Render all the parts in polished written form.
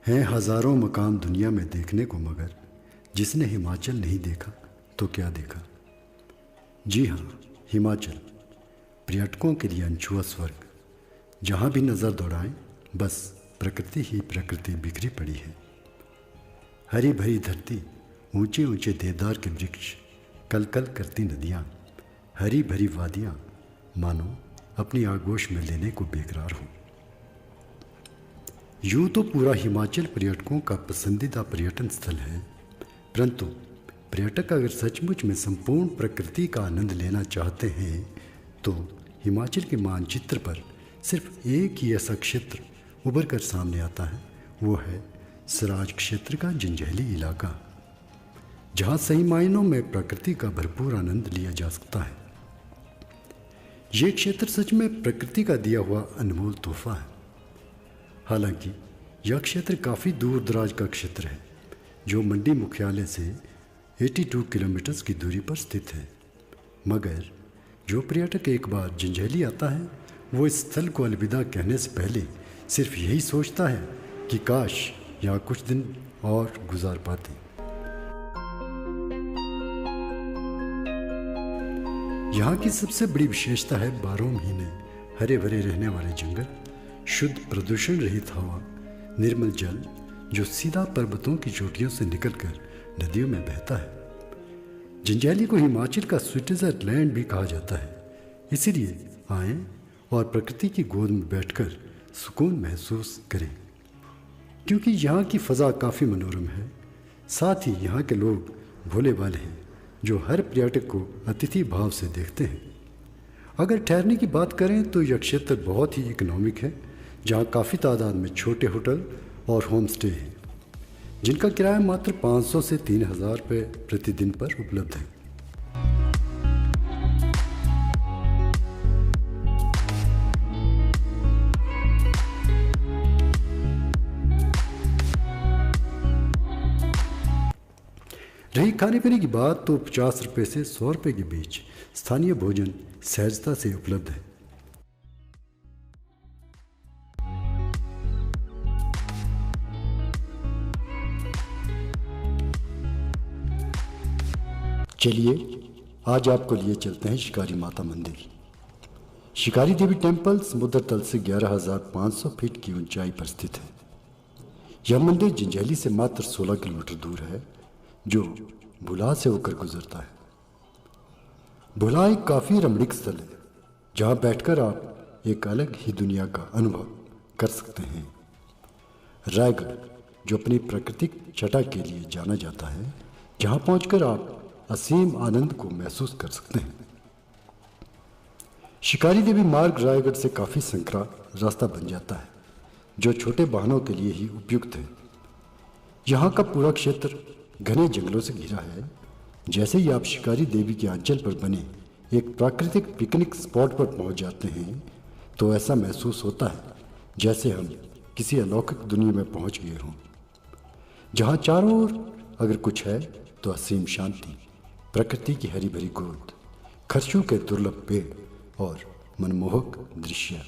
हैं हजारों मकान दुनिया में देखने को, मगर जिसने हिमाचल नहीं देखा तो क्या देखा। जी हाँ, हिमाचल पर्यटकों के लिए अनछुआ स्वर्ग। जहाँ भी नज़र दौड़ाएं बस प्रकृति ही प्रकृति बिखरी पड़ी है। हरी भरी धरती, ऊंचे ऊंचे देवदार के वृक्ष, कल कल करती नदियाँ, हरी भरी वादियाँ, मानो अपनी आगोश में लेने को बेकरार हो। यूँ तो पूरा हिमाचल पर्यटकों का पसंदीदा पर्यटन स्थल है, परंतु पर्यटक अगर सचमुच में संपूर्ण प्रकृति का आनंद लेना चाहते हैं तो हिमाचल के मानचित्र पर सिर्फ एक ही ऐसा क्षेत्र उभर कर सामने आता है, वो है सराज क्षेत्र का जंजैहली इलाका, जहाँ सही मायनों में प्रकृति का भरपूर आनंद लिया जा सकता है। ये क्षेत्र सच में प्रकृति का दिया हुआ अनमोल तोहफा है। हालांकि यह क्षेत्र काफ़ी दूर दराज का क्षेत्र है, जो मंडी मुख्यालय से 82 किलोमीटर की दूरी पर स्थित है। मगर जो पर्यटक एक बार जंजैहली आता है वो इस स्थल को अलविदा कहने से पहले सिर्फ यही सोचता है कि काश यहाँ कुछ दिन और गुजार पाते। यहाँ की सबसे बड़ी विशेषता है 12 महीने हरे भरे रहने वाले जंगल, शुद्ध प्रदूषण रहित हवा, निर्मल जल जो सीधा पर्वतों की चोटियों से निकलकर नदियों में बहता है। जंजैहली को हिमाचल का स्विट्जरलैंड भी कहा जाता है। इसीलिए आएं और प्रकृति की गोद में बैठकर सुकून महसूस करें, क्योंकि यहाँ की फ़ज़ा काफ़ी मनोरम है। साथ ही यहाँ के लोग भोले भाले हैं, जो हर पर्यटक को अतिथि भाव से देखते हैं। अगर ठहरने की बात करें तो यह क्षेत्र बहुत ही इकोनॉमिक है, जहाँ काफ़ी तादाद में छोटे होटल और होम स्टे हैं, जिनका किराया मात्र 500 से 3000 रुपये प्रतिदिन पर उपलब्ध है। रही खाने पीने की बात तो 50 रुपये से 100 रुपये के बीच स्थानीय भोजन सहजता से उपलब्ध है। चलिए आज आपको लिए चलते हैं शिकारी माता मंदिर। शिकारी देवी टेम्पल समुद्र तल से 11,500 फीट की ऊंचाई पर स्थित है। यह मंदिर जंजैहली से मात्र 16 किलोमीटर दूर है, जो भुलाह से होकर गुजरता है। भुलाह एक काफ़ी रमणीक स्थल है, जहाँ बैठकर आप एक अलग ही दुनिया का अनुभव कर सकते हैं। रायगढ़, जो अपनी प्राकृतिक छटा के लिए जाना जाता है, जहाँ पहुंचकर आप असीम आनंद को महसूस कर सकते हैं। शिकारी देवी मार्ग रायगढ़ से काफ़ी संकरा रास्ता बन जाता है, जो छोटे वाहनों के लिए ही उपयुक्त है। यहाँ का पूरा क्षेत्र घने जंगलों से घिरा है। जैसे ही आप शिकारी देवी के आंचल पर बने एक प्राकृतिक पिकनिक स्पॉट पर पहुँच जाते हैं तो ऐसा महसूस होता है जैसे हम किसी अलौकिक दुनिया में पहुँच गए हों, जहाँ चारों ओर अगर कुछ है तो असीम शांति, प्रकृति की हरी भरी गोद, खर्चों के दुर्लभ पेड़ और मनमोहक दृश्य।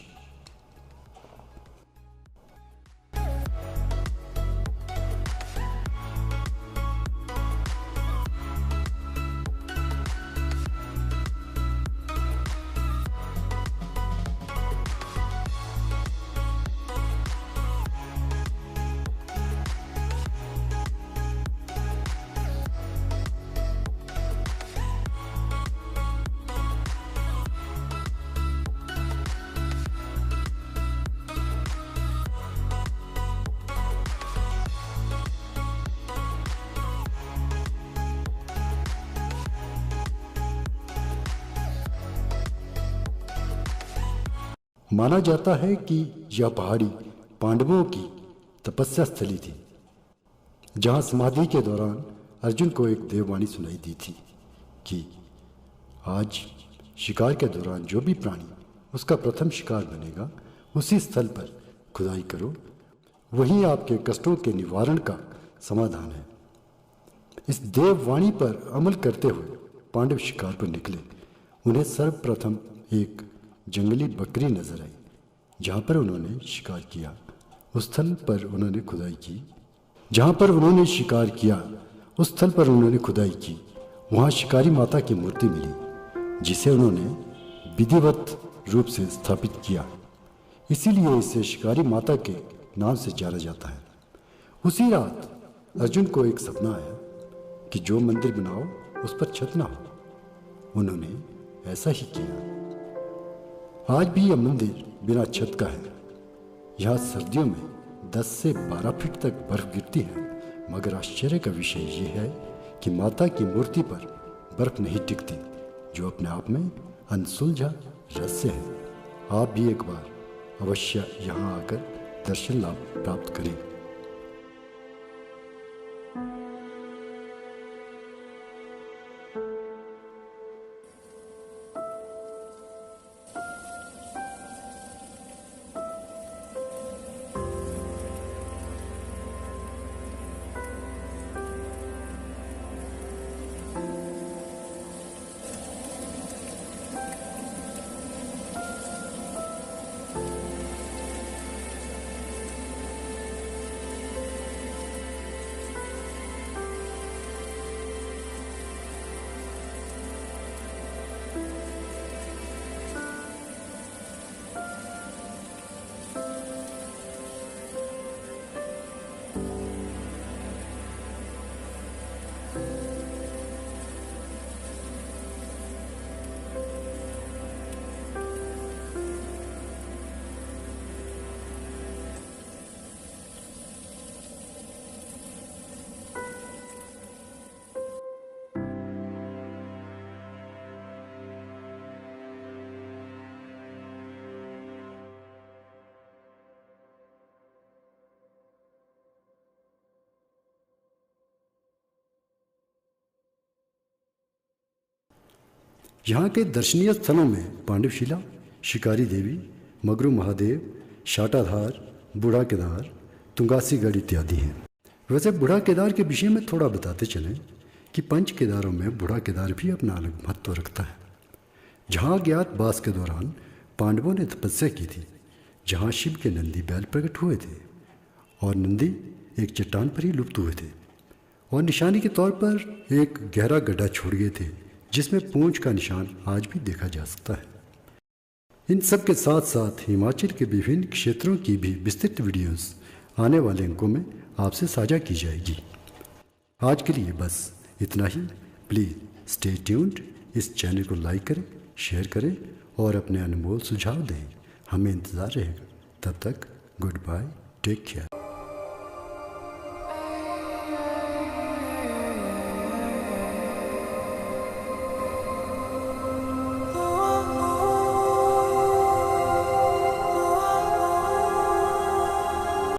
माना जाता है कि यह पहाड़ी पांडवों की तपस्या स्थली थी, जहाँ समाधि के दौरान अर्जुन को एक देववाणी सुनाई दी थी कि आज शिकार के दौरान जो भी प्राणी उसका प्रथम शिकार बनेगा, उसी स्थल पर खुदाई करो, वहीं आपके कष्टों के निवारण का समाधान है। इस देववाणी पर अमल करते हुए पांडव शिकार पर निकले। उन्हें सर्वप्रथम एक जंगली बकरी नजर आई, जहाँ पर उन्होंने शिकार किया। उस स्थल पर उन्होंने खुदाई की। जहाँ पर उन्होंने शिकार किया उस स्थल पर उन्होंने खुदाई की। वहाँ शिकारी माता की मूर्ति मिली जिसे उन्होंने विधिवत रूप से स्थापित किया, इसीलिए इसे शिकारी माता के नाम से जाना जाता है। उसी रात अर्जुन को एक सपना आया कि जो मंदिर बनाओ उस पर छत ना हो। उन्होंने ऐसा ही किया। आज भी यह मंदिर बिना छत का है। यहाँ सर्दियों में 10 से 12 फीट तक बर्फ गिरती है, मगर आश्चर्य का विषय ये है कि माता की मूर्ति पर बर्फ नहीं टिकती, जो अपने आप में अनसुलझा रहस्य है। आप भी एक बार अवश्य यहाँ आकर दर्शन लाभ प्राप्त करें। यहाँ के दर्शनीय स्थलों में पांडवशिला, शिकारी देवी, मगरू महादेव, शाटाधार, बूढ़ा केदार, तुंगासीगढ़ इत्यादि हैं। वैसे बूढ़ा केदार के विषय में थोड़ा बताते चलें कि पंच केदारों में बूढ़ा केदार भी अपना अलग महत्व रखता है। जहाँ अज्ञातवास के दौरान पांडवों ने तपस्या की थी, जहाँ शिव के नंदी बैल प्रकट हुए थे और नंदी एक चट्टान पर ही लुप्त हुए थे और निशानी के तौर पर एक गहरा गड्ढा छोड़ गए थे जिसमें पूंछ का निशान आज भी देखा जा सकता है। इन सब के साथ साथ हिमाचल के विभिन्न क्षेत्रों की भी विस्तृत वीडियोस आने वाले अंकों में आपसे साझा की जाएगी। आज के लिए बस इतना ही। Please stay tuned. इस चैनल को लाइक करें, शेयर करें और अपने अनमोल सुझाव दें। हमें इंतज़ार रहेगा। तब तक गुड बाय, टेक केयर।